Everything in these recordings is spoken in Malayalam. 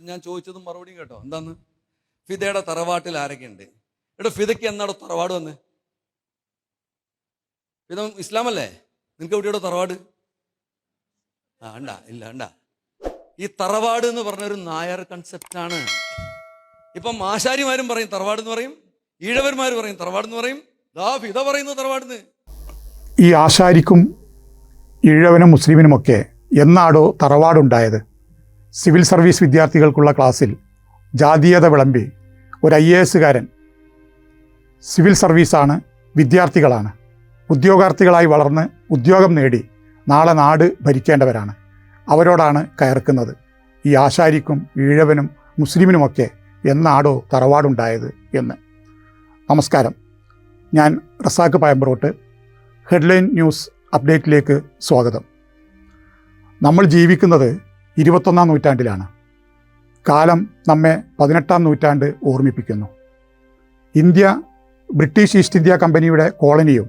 ഞാൻ ചോദിച്ചതും മറുപടിയും കേട്ടോ. എന്താന്ന്? ഫിദയുടെ തറവാട്ടിൽ ആരൊക്കെയുണ്ട്? എടോ, ഫിദയ്ക്ക് എന്നാടോ തറവാട് വന്ന്? ഫിദ ഇസ്ലാമല്ലേ? നിനക്ക് എവിടെയോ തറവാട്? ഇല്ല. ഈ തറവാട് എന്ന് പറഞ്ഞൊരു നായർ കൺസെപ്റ്റാണ്. ഇപ്പം ആശാരിമാരും പറയും തറവാട് എന്ന് പറയും, ഈഴവന്മാർ പറയും തറവാട് എന്ന് പറയും, ഫിദ പറയുന്നു തറവാടെന്ന്. ഈ ആശാരിക്കും ഈഴവനും മുസ്ലിമിനുമൊക്കെ എന്നാടോ തറവാടുണ്ടായത്? സിവിൽ സർവീസ് വിദ്യാർത്ഥികൾക്കുള്ള ക്ലാസ്സിൽ ജാതീയത വിളമ്പി ഒരു IAS-കാരൻ, സിവിൽ സർവീസാണ്, വിദ്യാർത്ഥികളാണ്, ഉദ്യോഗാർത്ഥികളായി വളർന്ന് ഉദ്യോഗം നേടി നാളെ നാട് ഭരിക്കേണ്ടവരാണ്, അവരോടാണ് കയർക്കുന്നത്. ഈ ആശാരിക്കും ഈഴവനും മുസ്ലിമിനുമൊക്കെ എന്നാടോ തറവാടുണ്ടായത് എന്ന്. നമസ്കാരം, ഞാൻ റസാഖ് പയമ്പറോട്ട്. ഹെഡ്ലൈൻ ന്യൂസ് അപ്ഡേറ്റിലേക്ക് സ്വാഗതം. നമ്മൾ ജീവിക്കുന്നത് 21-ാം നൂറ്റാണ്ടിലാണ്. കാലം നമ്മെ 18-ാം നൂറ്റാണ്ട് ഓർമ്മിപ്പിക്കുന്നു. ഇന്ത്യ ബ്രിട്ടീഷ് ഈസ്റ്റ് ഇന്ത്യ കമ്പനിയുടെ കോളനിയും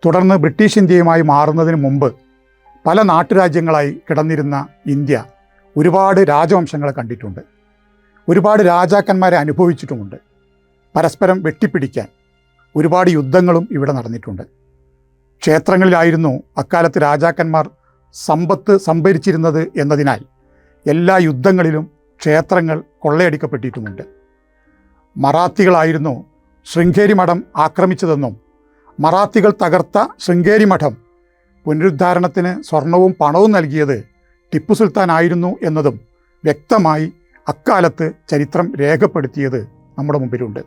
തുടർന്ന് ബ്രിട്ടീഷ് ഇന്ത്യയുമായി മാറുന്നതിന് മുമ്പ് പല നാട്ടുരാജ്യങ്ങളായി കിടന്നിരുന്ന ഇന്ത്യ ഒരുപാട് രാജവംശങ്ങളെ കണ്ടിട്ടുണ്ട്, ഒരുപാട് രാജാക്കന്മാരെ അനുഭവിച്ചിട്ടുമുണ്ട്. പരസ്പരം വെട്ടിപ്പിടിക്കാൻ ഒരുപാട് യുദ്ധങ്ങളും ഇവിടെ നടന്നിട്ടുണ്ട്. ക്ഷേത്രങ്ങളിലായിരുന്നു അക്കാലത്ത് രാജാക്കന്മാർ സമ്പത്ത് സംഭരിച്ചിരുന്നത് എന്നതിനാൽ എല്ലാ യുദ്ധങ്ങളിലും ക്ഷേത്രങ്ങൾ കൊള്ളയടിക്കപ്പെട്ടിട്ടുമുണ്ട്. മറാത്തികളായിരുന്നു ശൃംഗേരി മഠം ആക്രമിച്ചതെന്നും മറാത്തികൾ തകർത്ത ശൃംഗേരി മഠം പുനരുദ്ധാരണത്തിന് സ്വർണവും പണവും നൽകിയത് ടിപ്പു സുൽത്താൻ ആയിരുന്നു എന്നതും വ്യക്തമായി അക്കാലത്ത് ചരിത്രം രേഖപ്പെടുത്തിയത് നമ്മുടെ മുമ്പിലുണ്ട്.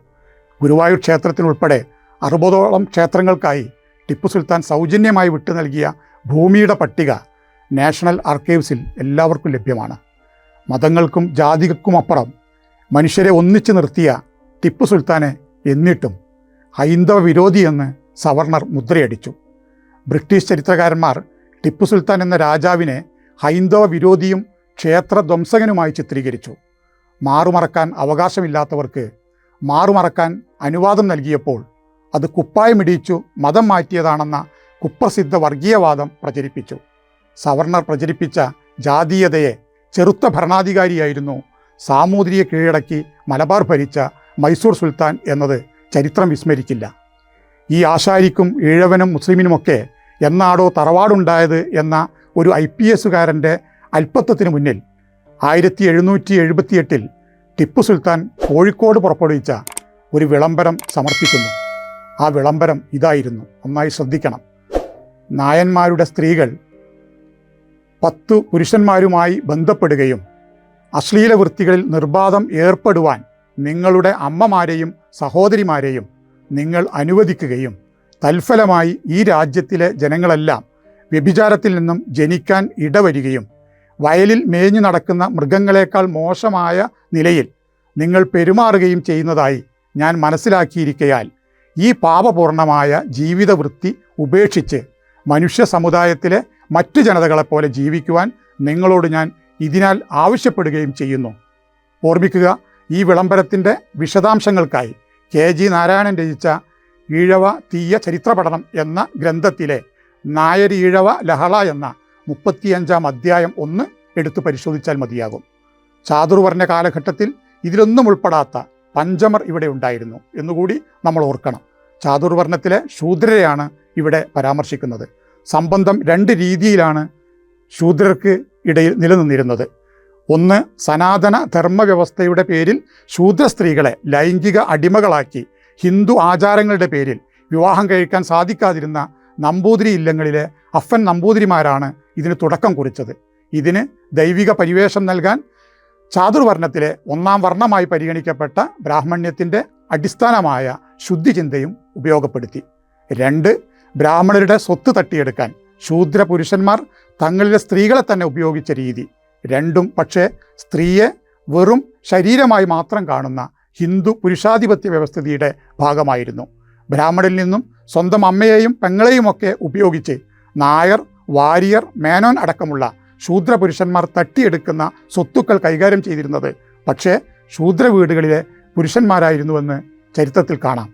ഗുരുവായൂർ ക്ഷേത്രത്തിനുൾപ്പെടെ 60ഓളം ക്ഷേത്രങ്ങൾക്കായി ടിപ്പു സുൽത്താൻ സൗജന്യമായി വിട്ടു നൽകിയ ഭൂമിയുടെ പട്ടിക നാഷണൽ ആർക്കൈവ്സിൽ എല്ലാവർക്കും ലഭ്യമാണ്. മതങ്ങൾക്കും ജാതികൾക്കുമപ്പുറം മനുഷ്യരെ ഒന്നിച്ചു നിർത്തിയ ടിപ്പു സുൽത്താനെ എന്നിട്ടും ഹൈന്ദവ വിരോധിയെന്ന് സവർണർ മുദ്രയടിച്ചു. ബ്രിട്ടീഷ് ചരിത്രകാരന്മാർ ടിപ്പു സുൽത്താൻ എന്ന രാജാവിനെ ഹൈന്ദവ വിരോധിയും ക്ഷേത്രധ്വംസകനുമായി ചിത്രീകരിച്ചു. മാറുമറക്കാൻ അവകാശമില്ലാത്തവർക്ക് മാറുമറക്കാൻ അനുവാദം നൽകിയപ്പോൾ അത് കുപ്പായമിടിയിച്ചു മതം മാറ്റിയതാണെന്ന കുപ്രസിദ്ധ വർഗീയവാദം പ്രചരിപ്പിച്ചു. സവർണർ പ്രചരിപ്പിച്ച ജാതീയതയെ ചെറുത്ത ഭരണാധികാരിയായിരുന്നു സാമൂതിരിയെ കീഴടക്കി മലബാർ ഭരിച്ച മൈസൂർ സുൽത്താൻ എന്നത് ചരിത്രം വിസ്മരിക്കില്ല. ഈ ആശാരിക്കും ഈഴവനും മുസ്ലിമിനുമൊക്കെ എന്നാടോ തറവാടുണ്ടായത് എന്ന ഒരു IPS-കാരൻ്റെ അല്പത്വത്തിന് മുന്നിൽ 1778-ൽ ടിപ്പു സുൽത്താൻ കോഴിക്കോട് പുറപ്പെടുവിച്ച ഒരു വിളംബരം സമർപ്പിക്കുന്നു. ആ വിളംബരം ഇതായിരുന്നു, നന്നായി ശ്രദ്ധിക്കണം. നായന്മാരുടെ സ്ത്രീകൾ 10 പുരുഷന്മാരുമായി ബന്ധപ്പെടുകയും അശ്ലീല വൃത്തികളിൽ നിർബാധം ഏർപ്പെടുവാൻ നിങ്ങളുടെ അമ്മമാരെയും സഹോദരിമാരെയും നിങ്ങൾ അനുവദിക്കുകയും തൽഫലമായി ഈ രാജ്യത്തിലെ ജനങ്ങളെല്ലാം വ്യഭിചാരത്തിൽ നിന്നും ജനിക്കാൻ ഇടവരികയും വയലിൽ മേഞ്ഞു നടക്കുന്ന മൃഗങ്ങളെക്കാൾ മോശമായ നിലയിൽ നിങ്ങൾ പെരുമാറുകയും ചെയ്യുന്നതായി ഞാൻ മനസ്സിലാക്കിയിരിക്കയാൽ ഈ പാപപൂർണമായ ജീവിതവൃത്തി ഉപേക്ഷിച്ച് മനുഷ്യ സമുദായത്തിലെ മറ്റു ജനതകളെപ്പോലെ ജീവിക്കുവാൻ നിങ്ങളോട് ഞാൻ ഇതിനാൽ ആവശ്യപ്പെടുകയും ചെയ്യുന്നു. ഓർമ്മിക്കുക, ഈ വിളംബരത്തിൻ്റെ വിശദാംശങ്ങൾക്കായി KG നാരായണൻ രചിച്ച ഈഴവ തീയ ചരിത്രപഠനം എന്ന ഗ്രന്ഥത്തിലെ നായർ ഈഴവ ലഹള എന്ന 35-ാം അധ്യായം ഒന്ന് എടുത്തു പരിശോധിച്ചാൽ മതിയാകും. ചാതുർവർണ്ണ കാലഘട്ടത്തിൽ ഇതിലൊന്നും ഉൾപ്പെടാത്ത പഞ്ചമർ ഇവിടെ ഉണ്ടായിരുന്നു എന്നുകൂടി നമ്മൾ ഓർക്കണം. ചാതുർവർണ്ണത്തിലെ ശൂദ്രരെയാണ് ഇവിടെ പരാമർശിക്കുന്നത്. സംബന്ധം 2 രീതിയിലാണ് ശൂദ്രർക്ക് ഇടയിൽ നിലനിന്നിരുന്നത്. ഒന്ന്, സനാതന ധർമ്മവ്യവസ്ഥയുടെ പേരിൽ ശൂദ്ര സ്ത്രീകളെ ലൈംഗിക അടിമകളാക്കി ഹിന്ദു ആചാരങ്ങളുടെ പേരിൽ വിവാഹം കഴിക്കാൻ സാധിക്കാതിരുന്ന നമ്പൂതിരി ഇല്ലങ്ങളിലെ അഫൻ നമ്പൂതിരിമാരാണ് ഇതിന് തുടക്കം കുറിച്ചത്. ഇതിന് ദൈവിക പരിവേഷം നൽകാൻ ചാതുർവർണ്ണത്തിലെ 1-ാം വർണ്ണമായി പരിഗണിക്കപ്പെട്ട ബ്രാഹ്മണ്യത്തിൻ്റെ അടിസ്ഥാനമായ ശുദ്ധിചിന്തയും ഉപയോഗപ്പെടുത്തി. 2, ബ്രാഹ്മണരുടെ സ്വത്ത് തട്ടിയെടുക്കാൻ ശൂദ്ര പുരുഷന്മാർ തങ്ങളിലെ സ്ത്രീകളെ തന്നെ ഉപയോഗിച്ച രീതി. രണ്ടും പക്ഷേ സ്ത്രീയെ വെറും ശരീരമായി മാത്രം കാണുന്ന ഹിന്ദു പുരുഷാധിപത്യ വ്യവസ്ഥിതിയുടെ ഭാഗമായിരുന്നു. ബ്രാഹ്മണരിൽ നിന്നും സ്വന്തം അമ്മയെയും പെങ്ങളെയുമൊക്കെ ഉപയോഗിച്ച് നായർ, വാരിയർ, മേനോൻ അടക്കമുള്ള ശൂദ്ര പുരുഷന്മാർ തട്ടിയെടുക്കുന്ന സ്വത്തുക്കൾ കൈകാര്യം ചെയ്തിരുന്നത് പക്ഷേ ശൂദ്ര വീടുകളിലെ പുരുഷന്മാരായിരുന്നുവെന്ന് ചരിത്രത്തിൽ കാണാം.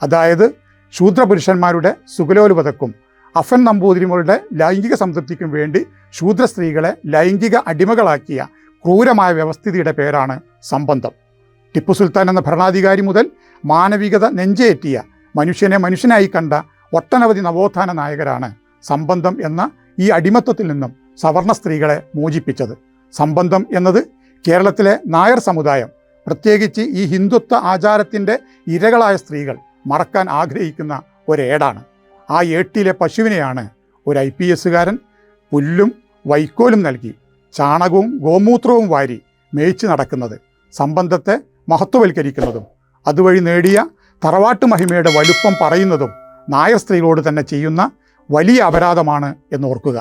അതായത് ശൂദ്രപുരുഷന്മാരുടെ സുഖലോലുപതക്കും അഫൻ നമ്പൂതിരിമാരുടെ ലൈംഗിക സംതൃപ്തിക്കും വേണ്ടി ശൂദ്ര സ്ത്രീകളെ ലൈംഗിക അടിമകളാക്കിയ ക്രൂരമായ വ്യവസ്ഥിതിയുടെ പേരാണ് സംബന്ധം. ടിപ്പു സുൽത്താൻ എന്ന ഭരണാധികാരി മുതൽ മാനവികത നെഞ്ചേറ്റിയ, മനുഷ്യനെ മനുഷ്യനായി കണ്ട ഒട്ടനവധി നവോത്ഥാന നായകരാണ് സംബന്ധം എന്ന ഈ അടിമത്വത്തിൽ നിന്നും സവർണ സ്ത്രീകളെ മോചിപ്പിച്ചത്. സംബന്ധം എന്നത് കേരളത്തിലെ നായർ സമുദായം, പ്രത്യേകിച്ച് ഈ ഹിന്ദുത്വ ആചാരത്തിൻ്റെ ഇരകളായ സ്ത്രീകൾ മറക്കാൻ ആഗ്രഹിക്കുന്ന ഒരേടാണ്. ആ ഏട്ടിലെ പശുവിനെയാണ് ഒരു IPSകാരൻ പുല്ലും വൈക്കോലും നൽകി ചാണകവും ഗോമൂത്രവും വാരി മേയിച്ച് നടക്കുന്നത്, സംബന്ധത്തെ മഹത്വവൽക്കരിക്കുന്നതും അതുവഴി നേടിയ തറവാട്ട് മഹിമയുടെ വലുപ്പം പറയുന്നതും നായർ സ്ത്രീകളോട് തന്നെ ചെയ്യുന്ന വലിയ അപരാധമാണ് എന്നോർക്കുക.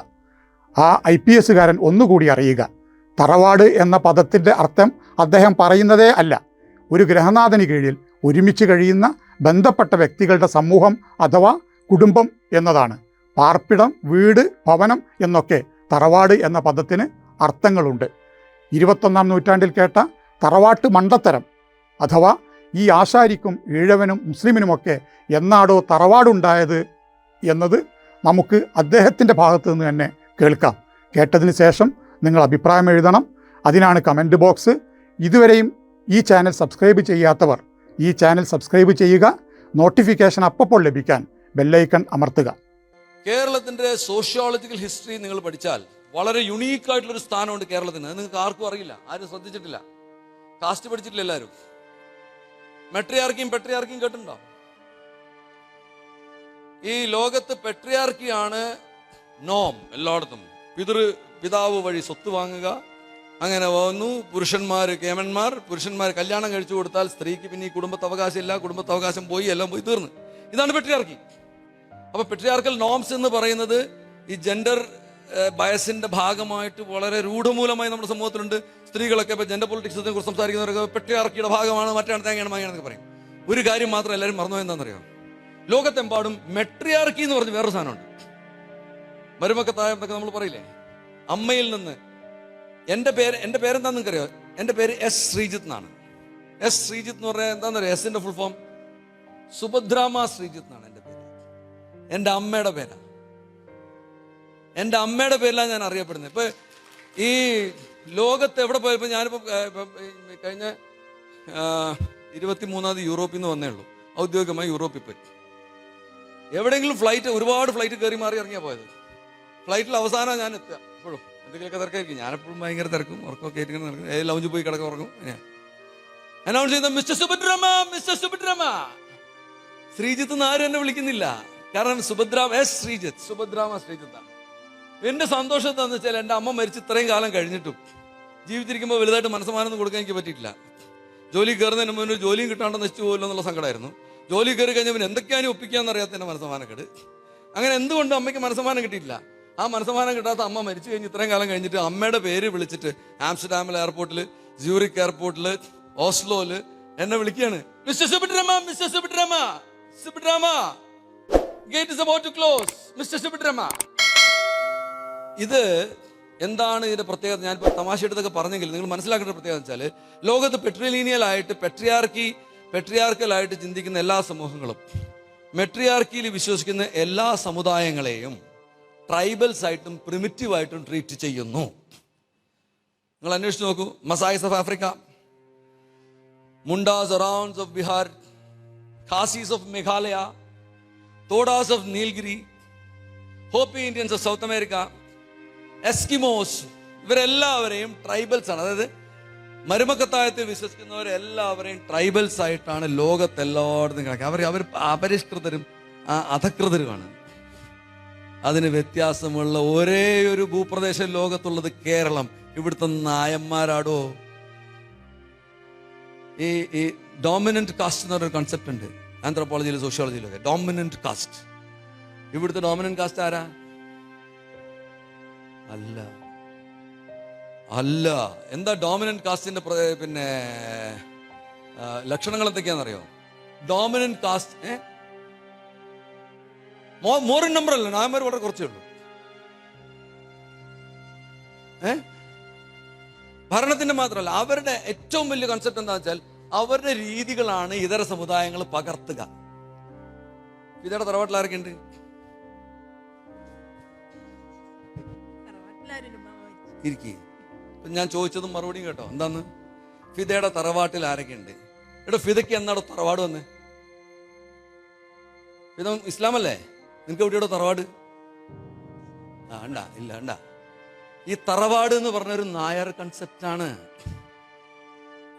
ആ IPSകാരൻ ഒന്നുകൂടി അറിയുക, തറവാട് എന്ന പദത്തിൻ്റെ അർത്ഥം അദ്ദേഹം പറയുന്നതേ അല്ല. ഒരു ഗൃഹനാഥന് കീഴിൽ ഒരുമിച്ച് കഴിയുന്ന ബന്ധപ്പെട്ട വ്യക്തികളുടെ സമൂഹം അഥവാ കുടുംബം എന്നതാണ്. പാർപ്പിടം, വീട്, ഭവനം എന്നൊക്കെ തറവാട് എന്ന പദത്തിന് അർത്ഥങ്ങളുണ്ട്. 21-ാം നൂറ്റാണ്ടിൽ കേട്ട തറവാട്ട് മണ്ടത്തരം അഥവാ ഈ ആശാരിക്കും ഈഴവനും മുസ്ലിമിനുമൊക്കെ എന്നാടോ തറവാടുണ്ടായത് എന്നത് നമുക്ക് അദ്ദേഹത്തിൻ്റെ ഭാഗത്തു നിന്ന് തന്നെ കേൾക്കാം. കേട്ടതിന് ശേഷം നിങ്ങൾ അഭിപ്രായം എഴുതണം. അതിനാണ് കമൻറ്റ് ബോക്സ്. ഇതുവരെയും ഈ ചാനൽ സബ്സ്ക്രൈബ് ചെയ്യാത്തവർ ഈ ചാനൽ സബ്സ്ക്രൈബ് ചെയ്യുക. നോട്ടിഫിക്കേഷൻ അപ്പോൾ ലഭിക്കാൻ ബെല്ലൈക്കൺ അമർത്തുക. കേരളത്തിൻ്റെ സോഷ്യോളജിക്കൽ ഹിസ്റ്ററി നിങ്ങൾ പഠിച്ചാൽ വളരെ യുണീക്കായിട്ടുള്ളൊരു സ്ഥാനമുണ്ട് കേരളത്തിന്. അത് നിങ്ങൾക്ക് ആർക്കും അറിയില്ല, ആരും ശ്രദ്ധിച്ചിട്ടില്ല. കാസ്റ്റ് പഠിച്ചിട്ടില്ല എല്ലാവരും. മെട്രിയാർക്കിയും പെട്രിയാർക്കിയും കേട്ടിട്ടുണ്ടോ? ഈ ലോകത്ത് പെട്രിയാർക്കിയാണ് നോം. എല്ലായിടത്തും പിതാവ് വഴി സ്വത്ത് വാങ്ങുക, അങ്ങനെ വന്നു. പുരുഷന്മാർ കേമന്മാർ, പുരുഷന്മാർ കല്യാണം കഴിച്ചു കൊടുത്താൽ സ്ത്രീക്ക് പിന്നെ ഈ കുടുംബത്ത് അവകാശം ഇല്ല, കുടുംബത്ത് അവകാശം പോയി, എല്ലാം പോയി തീർന്ന്. ഇതാണ് പെട്രിയാർക്കി. അപ്പോൾ പെട്രിയാർക്കൽ നോംസ് എന്ന് പറയുന്നത് ഈ ജെൻഡർ ബയസിന്റെ ഭാഗമായിട്ട് വളരെ രൂഢമൂലമായി നമ്മുടെ സമൂഹത്തിലുണ്ട്. സ്ത്രീകളൊക്കെ ഇപ്പോൾ ജെൻഡർ പൊളിറ്റിക്സിനെ കുറിച്ച് സംസാരിക്കുന്നവരൊക്കെ പെട്രിയാർക്കിയുടെ ഭാഗമാണ്, മറ്റാണ് തേങ്ങയാണ് മാങ്ങയാണെന്നൊക്കെ പറയും. ഒരു കാര്യം മാത്രം എല്ലാവരും മറന്നുപോയി, എന്താണെന്നറിയോ? ലോകത്തെമ്പാടും മെട്രിയാർക്കി എന്ന് പറഞ്ഞ് വേറൊരു സാധനമുണ്ട്. മരുമക്കത്തായം എന്നൊക്കെ നമ്മൾ പറയില്ലേ? അമ്മയിൽ നിന്ന് എൻ്റെ പേരെന്താന്ന് നിങ്ങൾക്കറിയോ? എൻ്റെ പേര് S. ശ്രീജിത്ത് എന്നാണ്. S. ശ്രീജിത്ത് എന്ന് പറഞ്ഞാൽ എന്താണെന്നറിയോ? എസിൻ്റെ ഫുൾ ഫോം സുഭദ്രാമ ശ്രീജിത്ത് എന്നാണ് എൻ്റെ പേര്. എൻ്റെ അമ്മയുടെ പേരാണ്. എൻ്റെ അമ്മയുടെ പേരിലാണ് ഞാൻ അറിയപ്പെടുന്നത്. ഇപ്പം ഈ ലോകത്ത് എവിടെ പോയപ്പോൾ ഞാനിപ്പോൾ കഴിഞ്ഞ 23-ാം തീയതി യൂറോപ്പിൽ നിന്ന് വന്നേ ഉള്ളൂ. ഔദ്യോഗികമായി യൂറോപ്പിൽ പോയി. എവിടെയെങ്കിലും ഒരുപാട് ഫ്ലൈറ്റ് കയറി മാറി ഇറങ്ങിയാൽ പോയത്. ഫ്ലൈറ്റിൽ അവസാനം ഞാൻ എത്തുക. എപ്പോഴും എന്തെങ്കിലുമൊക്കെ തിരക്കായിരിക്കും. ഞാനെപ്പോഴും ഭയങ്കര തിരക്കും, ഉറക്കമൊക്കെ ആയിട്ട് നടക്കും. ലൗഞ്ചിൽ പോയി കിടക്ക ഉറങ്ങും. അനൗൺസ് ചെയ്ത മിസ്റ്റർ സുഭദ്രമ, മിസ്റ്റർ സുഭദ്രമ. ശ്രീജിത്ത് എന്ന് ആരും എന്നെ വിളിക്കുന്നില്ല. കാരണം S. ശ്രീജിത്ത്, സുഭദ്രാമ ശ്രീജിത്താണ്. എൻ്റെ സന്തോഷം എന്താണെന്ന് വെച്ചാൽ എൻ്റെ അമ്മ മരിച്ച് ഇത്രയും കാലം കഴിഞ്ഞിട്ടും ജീവിച്ചിരിക്കുമ്പോൾ വലുതായിട്ട് മനസ്സമാനൊന്നും കൊടുക്കാൻ എനിക്ക് പറ്റിയിട്ടില്ല. ജോലി കയറുന്നതിന് മുമ്പ് ജോലിയും കിട്ടാണ്ട് നശിച്ചു പോകില്ല എന്നുള്ള സങ്കടമായിരുന്നു. ജോലി കയറി കഴിഞ്ഞപ്പോൾ എന്തൊക്കെയാണ് ഒപ്പിക്കാന്ന് അറിയാത്തതിൻ്റെ മനസ്സമാനക്കേട്. അങ്ങനെ എന്തുകൊണ്ട് അമ്മയ്ക്ക് മനസ്സമാനം കിട്ടിയിട്ടില്ല? ആ മനസ്സമാനം കിട്ടാത്ത അമ്മ മരിച്ചു കഴിഞ്ഞ് ഇത്രയും കാലം കഴിഞ്ഞിട്ട് അമ്മയുടെ പേര് വിളിച്ചിട്ട് ആംസ്റ്റർഡാമിൽ എയർപോർട്ടിൽ, സ്യൂറിക് എയർപോർട്ടിൽ, ഓസ്ലോയിൽ എന്നെ വിളിക്കുകയാണ്. Mister Subhadrama, mister Subhadrama, Subhadrama, gate is about to close, mister Subhadrama. ഇത് എന്താണ് ഇതിന്റെ പ്രത്യേകത? ഞാനിപ്പോൾ തമാശ എടുത്തൊക്കെ പറഞ്ഞെങ്കിൽ നിങ്ങൾ മനസ്സിലാക്കേണ്ട പ്രത്യേകത വെച്ചാൽ, ലോകത്ത് പെട്രിലീനിയലായിട്ട് പെട്രിയാർക്കലായിട്ട് ചിന്തിക്കുന്ന എല്ലാ സമൂഹങ്ങളും, മെട്രിയാർക്കിയിൽ വിശ്വസിക്കുന്ന എല്ലാ സമുദായങ്ങളെയും ട്രൈബൽസ് ആയിട്ടും പ്രിമിറ്റീവായിട്ടും ട്രീറ്റ് ചെയ്യുന്നു. നിങ്ങൾ അന്വേഷിച്ച് നോക്കൂ. Masais of Africa, Mundas Oraons of Bihar, Khasis of Meghalaya, Todas of Nilgiri, Hopi Indians of South America, Eskimos, ഇവരെല്ലാവരെയും ട്രൈബൽസ് ആണ്. അതായത് മരുമക്കത്തായത്തിൽ വിശ്വസിക്കുന്നവരെല്ലാവരെയും ട്രൈബൽസ് ആയിട്ടാണ് ലോകത്തെല്ലായിടത്തും കണക്കാക്കുക. അവർ അപരിഷ്കൃതരും അധകൃതരുമാണ്. അതിന് വ്യത്യാസമുള്ള ഒരേ ഒരു ഭൂപ്രദേശം ലോകത്തുള്ളത് കേരളം. ഇവിടുത്തെ നായന്മാരാടോ. ഈ ഡോമിനന്റ് കാസ്റ്റ് എന്ന് പറഞ്ഞൊരു കൺസെപ്റ്റ് ഉണ്ട് ആന്ത്രോപോളജിയിലും സോഷ്യോളജിയിലൊക്കെ. Dominant caste. ഇവിടുത്തെ ഡോമിനന്റ് കാസ്റ്റ് ആരാ? അല്ല. എന്താ ഡോമിനന്റ് കാസ്റ്റിന്റെ പിന്നെ ലക്ഷണങ്ങൾ എന്തൊക്കെയാണെന്നറിയോ? Dominant caste more in number അല്ല, നായന്മാർ വളരെ കുറച്ചേ ഉള്ളൂ. ഭരണത്തിന്റെ മാത്രമല്ല, അവരുടെ ഏറ്റവും വലിയ കൺസെപ്റ്റ് എന്താ വെച്ചാൽ അവരുടെ രീതികളാണ് ഇതര സമുദായങ്ങൾ പകർത്തുക. ഇതയുടെ തറവാട്ടിൽ ആരൊക്കെ ഉണ്ട്? ഞാൻ ചോദിച്ചതും മറുപടിയും കേട്ടോ. എന്താന്ന്? ഫിദയുടെ തറവാട്ടിൽ ആരൊക്കെയുണ്ട്? എടോ, ഫിദയ്ക്ക് എന്നാടോ തറവാട് വന്ന്? ഫിദ ഇസ്ലാമല്ലേ? നിനക്ക് എവിടെയോ തറവാട്? ഇല്ല. ഈ തറവാട് എന്ന് പറഞ്ഞൊരു നായർ കൺസെപ്റ്റാണ്.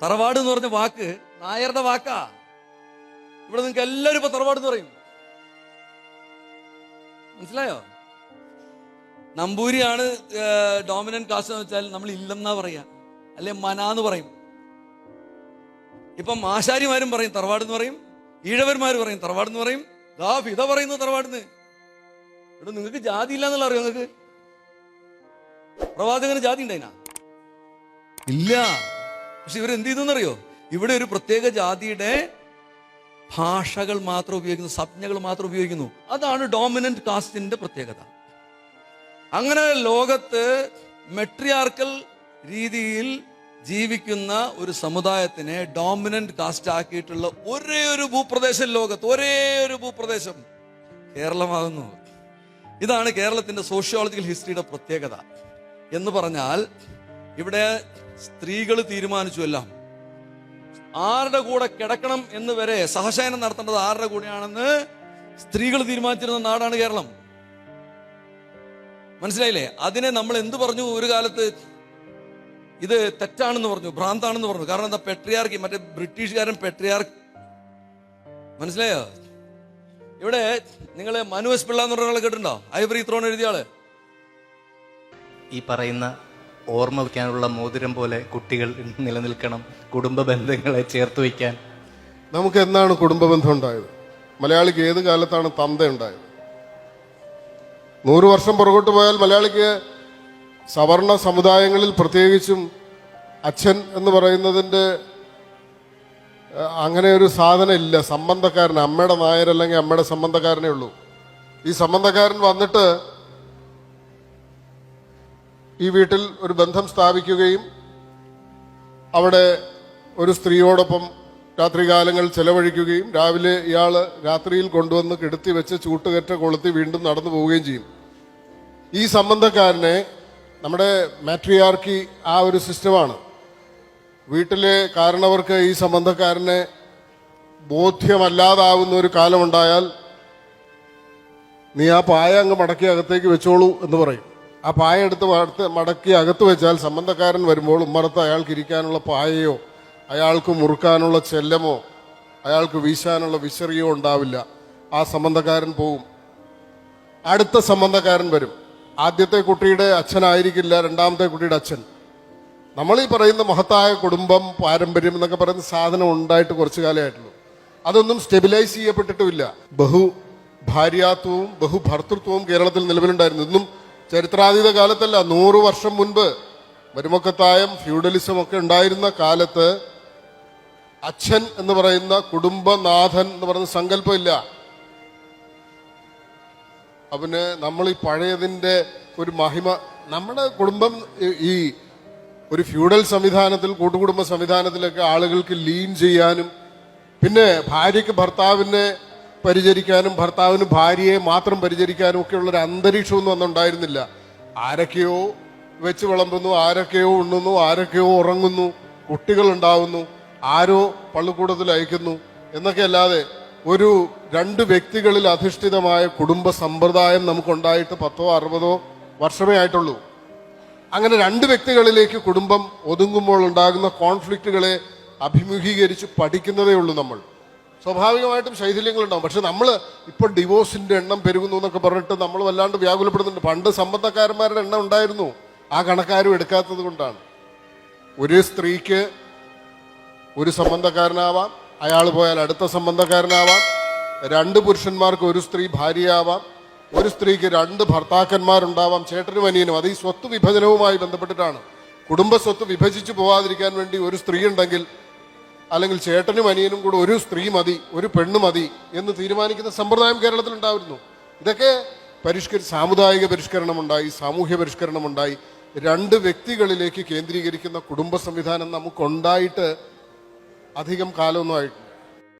തറവാട് എന്ന് പറഞ്ഞ വാക്ക് നായരുടെ വാക്കാ. ഇവിടെ നിങ്ങൾക്ക് എല്ലാവരും ഇപ്പൊ തറവാട് എന്ന് പറയും. മനസ്സിലായോ? നമ്പൂരിയാണ് ഡോമിനന്റ് കാസ്റ്റ് എന്ന് വെച്ചാൽ നമ്മൾ ഇല്ലെന്നാ പറയാ, അല്ലെ മനാന്ന് പറയും. ഇപ്പം ആശാരിമാരും പറയും തറവാട് എന്ന് പറയും, ഈഴവന്മാർ പറയും തറവാട് എന്ന് പറയും, ഫിദ പറയുന്നു തറവാടെന്ന്. ഇവിടെ നിങ്ങൾക്ക് ജാതി ഇല്ല എന്നുള്ള അറിയോ? നിങ്ങൾക്ക് പ്രവാചകന് ജാതി ഉണ്ടായിനാ? ഇല്ല. പക്ഷെ ഇവരെന്ത് ചെയ്തെന്നറിയോ? ഇവിടെ ഒരു പ്രത്യേക ജാതിയുടെ ഭാഷകൾ മാത്രം ഉപയോഗിക്കുന്നു, സംജ്ഞകൾ മാത്രം ഉപയോഗിക്കുന്നു. അതാണ് ഡോമിനന്റ് കാസ്റ്റിന്റെ പ്രത്യേകത. അങ്ങനെ ലോകത്ത് മെട്രിയാർക്കൽ രീതിയിൽ ജീവിക്കുന്ന ഒരു സമുദായത്തിനെ ഡോമിനന്റ് കാസ്റ്റ് ആക്കിയിട്ടുള്ള ഒരേ ഒരു ഭൂപ്രദേശം ലോകത്ത്, ഒരേ ഒരു ഭൂപ്രദേശം കേരളമാകുന്നു. ഇതാണ് കേരളത്തിന്റെ സോഷ്യോളജിക്കൽ ഹിസ്റ്ററിയുടെ പ്രത്യേകത. എന്ന് പറഞ്ഞാൽ ഇവിടെ സ്ത്രീകൾ തീരുമാനിച്ചു എല്ലാം. ആരുടെ കൂടെ കിടക്കണം എന്ന് വരെ, സഹശയനം നടത്തേണ്ടത് ആരുടെ കൂടെയാണെന്ന് സ്ത്രീകൾ തീരുമാനിച്ചിരുന്ന നാടാണ് കേരളം. മനസ്സിലായില്ലേ? അതിനെ നമ്മൾ എന്തു പറഞ്ഞു? ഒരു കാലത്ത് ഇത് തെറ്റാണെന്ന് പറഞ്ഞു, ഭ്രാന്താണെന്ന് പറഞ്ഞു. കാരണം എന്താ? പെട്രിയാർക്കി, മറ്റേ ബ്രിട്ടീഷുകാരൻ പെട്രിയാർക്ക്. മനസ്സിലായോ? ഇവിടെ നിങ്ങള് മനു എസ് പിള്ള എന്ന് പറഞ്ഞ ആളെ കേട്ടിട്ടുണ്ടോ? ഐവറി ത്രോൺ എഴുതിയ ആള്. ഈ പറയുന്ന ഓർമ്മ വയ്ക്കാനുള്ള മോതിരം പോലെ കുട്ടികൾ നിലനിൽക്കണം, കുടുംബ ബന്ധങ്ങളെ ചേർത്ത് വയ്ക്കാൻ. നമുക്ക് എന്നാണ് കുടുംബ ബന്ധം ഉണ്ടായത്? മലയാളിക്ക് ഏത് കാലത്താണ് തന്ത ഉണ്ടായത്? 100 വർഷം പുറകോട്ട് പോയാൽ മലയാളിക്ക് സവർണ സമുദായങ്ങളിൽ പ്രത്യേകിച്ചും അച്ഛൻ എന്ന് പറയുന്നതിൻ്റെ അങ്ങനെ ഒരു സാധനം ഇല്ല. സംബന്ധക്കാരൻ, അമ്മയുടെ നായർ അല്ലെങ്കിൽ അമ്മയുടെ സംബന്ധക്കാരനേ ഉള്ളൂ. ഈ സംബന്ധക്കാരൻ വന്നിട്ട് ഈ വീട്ടിൽ ഒരു ബന്ധം സ്ഥാപിക്കുകയും അവിടെ ഒരു സ്ത്രീയോടൊപ്പം രാത്രികാലങ്ങൾ ചെലവഴിക്കുകയും രാവിലെ ഇയാൾ രാത്രിയിൽ കൊണ്ടുവന്ന് കിടത്തി വെച്ച് ചൂട്ടുകറ്റ കൊളുത്തി വീണ്ടും നടന്നു പോവുകയും ചെയ്യും. ഈ സംബന്ധക്കാരനെ നമ്മുടെ മാട്രിയാർക്കി ആ ഒരു സിസ്റ്റമാണ്. വീട്ടിലെ കാരണവർക്ക് ഈ സംബന്ധക്കാരനെ ബോധ്യമല്ലാതാവുന്ന ഒരു കാലമുണ്ടായാൽ നീ ആ പായ അങ്ങ് മടക്കി അകത്തേക്ക് വെച്ചോളൂ എന്ന് പറയും. ആ പായ എടുത്ത് മടക്കി അകത്ത് വെച്ചാൽ സംബന്ധക്കാരൻ വരുമ്പോൾ ഉമ്മറത്ത് അയാൾക്ക് ഇരിക്കാനുള്ള പായയോ അയാൾക്ക് മുറുക്കാനുള്ള ചെല്ലമോ അയാൾക്ക് വീശാനുള്ള വിശറിയോ ഉണ്ടാവില്ല. ആ സംബന്ധക്കാരൻ പോവും. അടുത്ത സംബന്ധക്കാരൻ വരും. ആദ്യത്തെ കുട്ടിയുടെ അച്ഛനായിരിക്കില്ല രണ്ടാമത്തെ കുട്ടിയുടെ അച്ഛൻ. നമ്മൾ ഈ പറയുന്ന മഹത്തായ കുടുംബം, പാരമ്പര്യം എന്നൊക്കെ പറയുന്ന സാധനം ഉണ്ടായിട്ട് കുറച്ചു കാലമായിട്ടുള്ളൂ. അതൊന്നും സ്റ്റെബിലൈസ് ചെയ്യപ്പെട്ടിട്ടുമില്ല. ഭാര്യാത്വവും ബഹുഭർത്തൃത്വവും കേരളത്തിൽ നിലവിലുണ്ടായിരുന്നു. ഇന്നും ചരിത്രാതീത കാലത്തല്ല, 100 വർഷം മുൻപ് മരുമക്കത്തായം, ഫ്യൂഡലിസം ഒക്കെ ഉണ്ടായിരുന്ന കാലത്ത് അച്ഛൻ എന്ന് പറയുന്ന കുടുംബനാഥൻ എന്ന് പറയുന്ന സങ്കല്പമില്ല. അവന് നമ്മൾ ഈ പഴയതിൻ്റെ ഒരു മഹിമ, നമ്മുടെ കുടുംബം ഈ ഒരു ഫ്യൂഡൽ സംവിധാനത്തിൽ, കൂട്ടുകുടുംബ സംവിധാനത്തിലൊക്കെ ആളുകൾക്ക് ലീൻ ചെയ്യാനും പിന്നെ ഭാര്യയ്ക്ക് ഭർത്താവിനെ പരിചരിക്കാനും ഭർത്താവിന് ഭാര്യയെ മാത്രം പരിചരിക്കാനും ഒക്കെ ഉള്ളൊരു അന്തരീക്ഷമൊന്നും അന്നുണ്ടായിരുന്നില്ല. ആരൊക്കെയോ വെച്ച് വിളമ്പുന്നു, ആരൊക്കെയോ ഉണ്ണുന്നു, ആരൊക്കെയോ ഉറങ്ങുന്നു, കുട്ടികൾ ഉണ്ടാവുന്നു, ആരോ പള്ളിക്കൂടത്തിൽ അയക്കുന്നു എന്നൊക്കെ അല്ലാതെ ഒരു 2 വ്യക്തികളിൽ അധിഷ്ഠിതമായ കുടുംബ സമ്പ്രദായം നമുക്കുണ്ടായിട്ട് 10 60 വർഷമേ ആയിട്ടുള്ളൂ. അങ്ങനെ 2 വ്യക്തികളിലേക്ക് കുടുംബം ഒതുങ്ങുമ്പോൾ ഉണ്ടാകുന്ന കോൺഫ്ലിക്റ്റുകളെ അഭിമുഖീകരിച്ച് പഠിക്കുന്നതേ ഉള്ളൂ നമ്മൾ. സ്വാഭാവികമായിട്ടും ശൈഥില്യങ്ങളുണ്ടാവും. പക്ഷെ നമ്മൾ ഇപ്പോൾ ഡിവോഴ്സിന്റെ എണ്ണം പെരുകുന്നു എന്നൊക്കെ പറഞ്ഞിട്ട് നമ്മൾ വല്ലാണ്ട് വ്യാകുലപ്പെടുന്നുണ്ട്. പണ്ട് സംബന്ധക്കാരന്മാരുടെ എണ്ണം ഉണ്ടായിരുന്നു, ആ കണക്കാരും എടുക്കാത്തത് കൊണ്ടാണ്. ഒരു സ്ത്രീക്ക് ഒരു സംബന്ധക്കാരനാവാം, അയാൾ പോയാൽ അടുത്ത സംബന്ധക്കാരനാവാം. 2 പുരുഷന്മാർക്ക് ഒരു സ്ത്രീ ഭാര്യയാവാം. ഒരു സ്ത്രീക്ക് 2 ഭർത്താക്കന്മാരുണ്ടാവാം, ചേട്ടനും അനിയനും. അത് ഈ സ്വത്ത് വിഭജനവുമായി ബന്ധപ്പെട്ടിട്ടാണ്. കുടുംബ സ്വത്ത് വിഭജിച്ചു പോകാതിരിക്കാൻ വേണ്ടി ഒരു സ്ത്രീ ഉണ്ടെങ്കിൽ അല്ലെങ്കിൽ ചേട്ടനും അനിയനും കൂടെ ഒരു സ്ത്രീ മതി, ഒരു പെണ്ണ് മതി എന്ന് തീരുമാനിക്കുന്ന സമ്പ്രദായം കേരളത്തിൽ ഉണ്ടായിരുന്നു. ഇതൊക്കെ സാമുദായിക പരിഷ്കരണമുണ്ടായി, സാമൂഹ്യ പരിഷ്കരണമുണ്ടായി. 2 വ്യക്തികളിലേക്ക് കേന്ദ്രീകരിക്കുന്ന കുടുംബ സംവിധാനം നമുക്കുണ്ടായിട്ട് അധികം കാലമൊന്നും ആയിട്ടില്ല.